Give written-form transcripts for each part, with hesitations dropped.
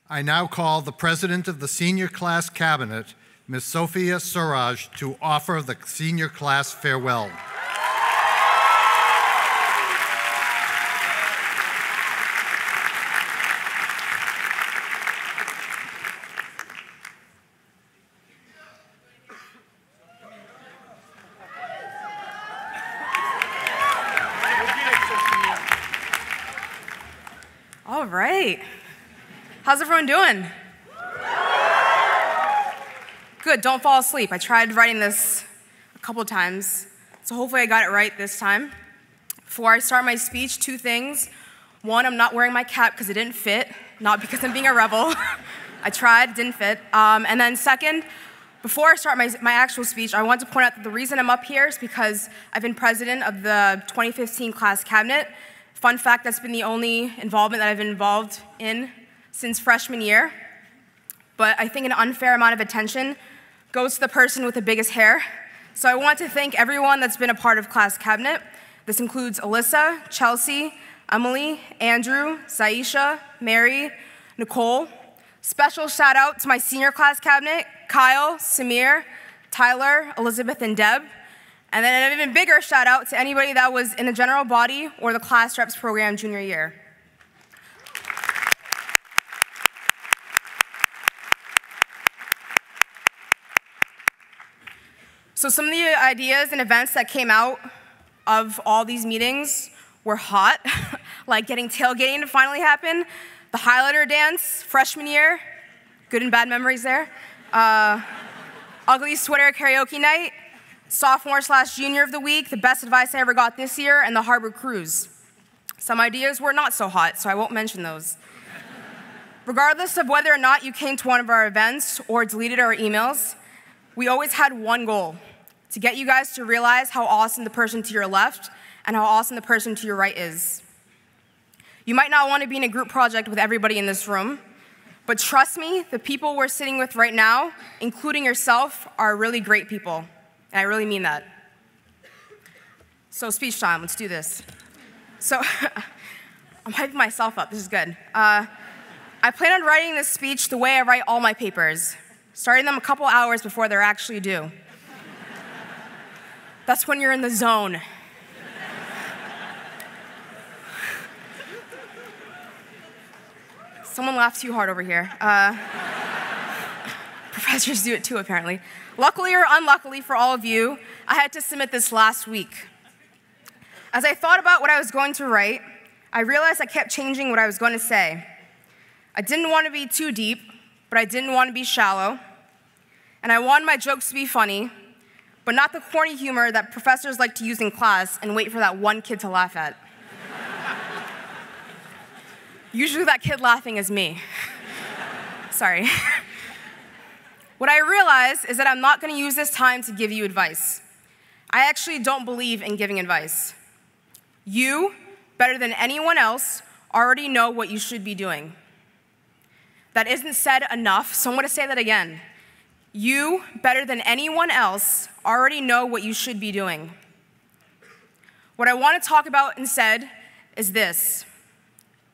I now call the President of the Senior Class Cabinet, Ms. Sophia Suraj, to offer the senior class farewell. All right. How's everyone doing? Good, don't fall asleep. I tried writing this a couple times, so hopefully I got it right this time. Before I start my speech, two things. One, I'm not wearing my cap because it didn't fit, not because I'm being a rebel. I tried, it didn't fit. And then second, before I start my actual speech, I want to point out that the reason I'm up here is because I've been president of the 2015 class cabinet. Fun fact, that's been the only involvement that I've been involved in since freshman year. But I think an unfair amount of attention goes to the person with the biggest hair. So I want to thank everyone that's been a part of class cabinet. This includes Alyssa, Chelsea, Emily, Andrew, Zaisha, Mary, Nicole. Special shout out to my senior class cabinet, Kyle, Samir, Tyler, Elizabeth, and Deb. And then an even bigger shout out to anybody that was in the general body or the class reps program junior year. So some of the ideas and events that came out of all these meetings were hot, like getting tailgating to finally happen, the highlighter dance freshman year, good and bad memories there, ugly sweater karaoke night, sophomore/junior of the week, the best advice I ever got this year, and the Harvard cruise. Some ideas were not so hot, so I won't mention those. Regardless of whether or not you came to one of our events or deleted our emails, we always had one goal: to get you guys to realize how awesome the person to your left and how awesome the person to your right is. You might not want to be in a group project with everybody in this room, but trust me, the people we're sitting with right now, including yourself, are really great people, and I really mean that. So speech time, let's do this. So I'm hyping myself up, this is good. I plan on writing this speech the way I write all my papers, starting them a couple hours before they're actually due. That's when you're in the zone. Someone laughed too hard over here. Professors do it too, apparently. Luckily or unluckily for all of you, I had to submit this last week. As I thought about what I was going to write, I realized I kept changing what I was going to say. I didn't want to be too deep, but I didn't want to be shallow. And I wanted my jokes to be funny, but not the corny humor that professors like to use in class and wait for that one kid to laugh at. Usually that kid laughing is me. Sorry. What I realize is that I'm not going to use this time to give you advice. I actually don't believe in giving advice. You, better than anyone else, already know what you should be doing. That isn't said enough, so I'm going to say that again. You, better than anyone else, already know what you should be doing. What I want to talk about instead is this: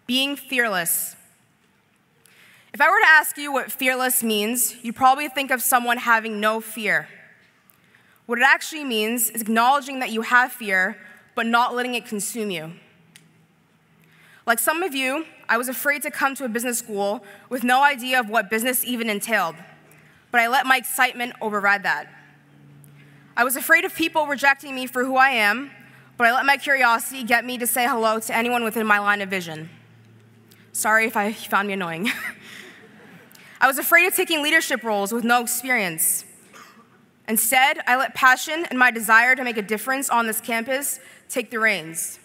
being fearless. If I were to ask you what fearless means, you'd probably think of someone having no fear. What it actually means is acknowledging that you have fear, but not letting it consume you. Like some of you, I was afraid to come to a business school with no idea of what business even entailed, but I let my excitement override that. I was afraid of people rejecting me for who I am, but I let my curiosity get me to say hello to anyone within my line of vision. Sorry if you found me annoying. I was afraid of taking leadership roles with no experience. Instead, I let passion and my desire to make a difference on this campus take the reins.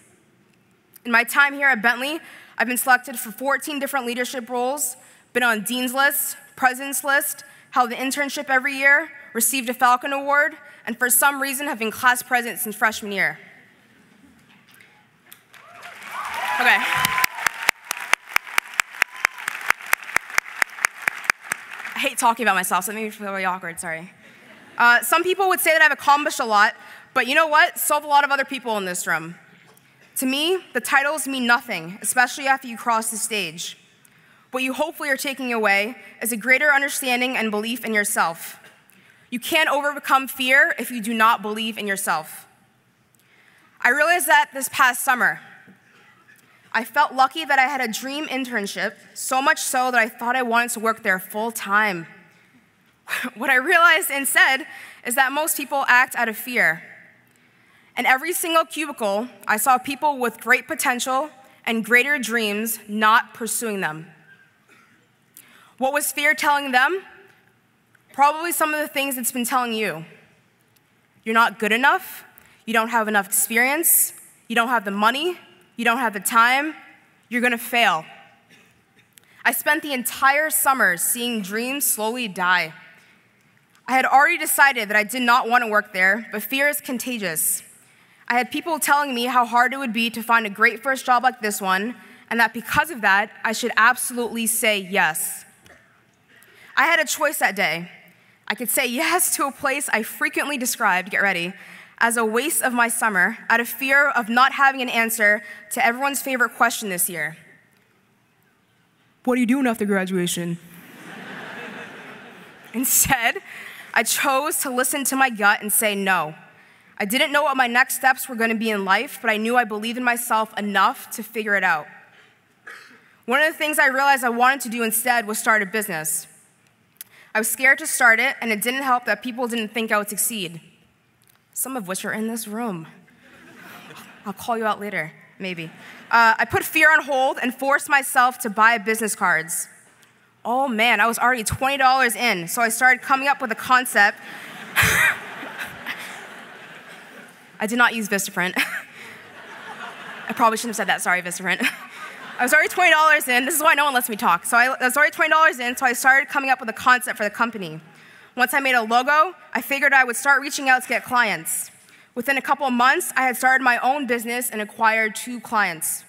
In my time here at Bentley, I've been selected for 14 different leadership roles, been on Dean's List, President's List, held an internship every year, received a Falcon Award, and for some reason have been class president since freshman year. Okay. I hate talking about myself, so it made me feel really awkward, sorry. Some people would say that I've accomplished a lot, but you know what? So have a lot of other people in this room. To me, the titles mean nothing, especially after you cross the stage. What you hopefully are taking away is a greater understanding and belief in yourself. You can't overcome fear if you do not believe in yourself. I realized that this past summer. I felt lucky that I had a dream internship, so much so that I thought I wanted to work there full time. What I realized instead is that most people act out of fear. In every single cubicle, I saw people with great potential and greater dreams not pursuing them. What was fear telling them? Probably some of the things it's been telling you. You're not good enough, you don't have enough experience, you don't have the money, you don't have the time, you're gonna fail. I spent the entire summer seeing dreams slowly die. I had already decided that I did not want to work there, but fear is contagious. I had people telling me how hard it would be to find a great first job like this one, and that because of that, I should absolutely say yes. I had a choice that day. I could say yes to a place I frequently described, get ready, as a waste of my summer out of fear of not having an answer to everyone's favorite question this year. What are you doing after graduation? Instead, I chose to listen to my gut and say no. I didn't know what my next steps were going to be in life, but I knew I believed in myself enough to figure it out. One of the things I realized I wanted to do instead was start a business. I was scared to start it, and it didn't help that people didn't think I would succeed. Some of which are in this room. I'll call you out later, maybe. I put fear on hold and forced myself to buy business cards. Oh man, I was already $20 in, so I started coming up with a concept. I did not use Vistaprint. I probably shouldn't have said that, sorry, Vistaprint. I was already $20 in, this is why no one lets me talk. So I was already $20 in, so I started coming up with a concept for the company. Once I made a logo, I figured I would start reaching out to get clients. Within a couple of months, I had started my own business and acquired 2 clients.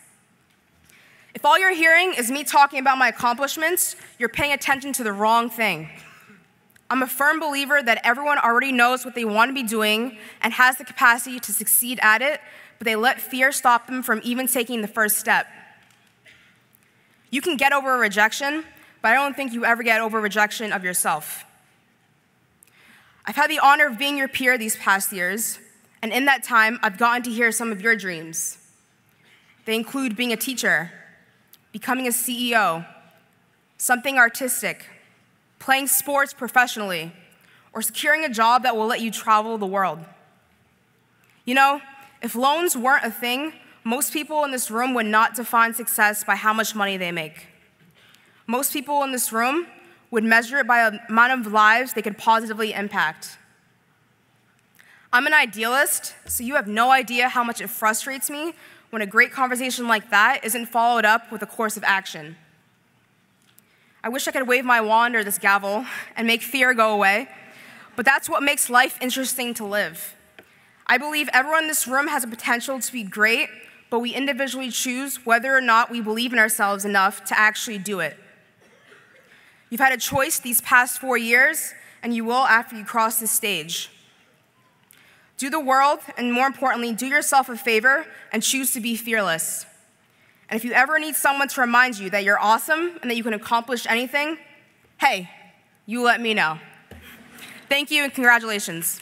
If all you're hearing is me talking about my accomplishments, you're paying attention to the wrong thing. I'm a firm believer that everyone already knows what they want to be doing and has the capacity to succeed at it, but they let fear stop them from even taking the first step. You can get over a rejection, but I don't think you ever get over rejection of yourself. I've had the honor of being your peer these past years, and in that time, I've gotten to hear some of your dreams. They include being a teacher, becoming a CEO, something artistic, playing sports professionally, or securing a job that will let you travel the world. You know, if loans weren't a thing, most people in this room would not define success by how much money they make. Most people in this room would measure it by the amount of lives they could positively impact. I'm an idealist, so you have no idea how much it frustrates me when a great conversation like that isn't followed up with a course of action. I wish I could wave my wand or this gavel and make fear go away, but that's what makes life interesting to live. I believe everyone in this room has a potential to be great, but we individually choose whether or not we believe in ourselves enough to actually do it. You've had a choice these past 4 years, and you will after you cross this stage. Do the world, and more importantly, do yourself a favor and choose to be fearless. And if you ever need someone to remind you that you're awesome and that you can accomplish anything, hey, you let me know. Thank you and congratulations.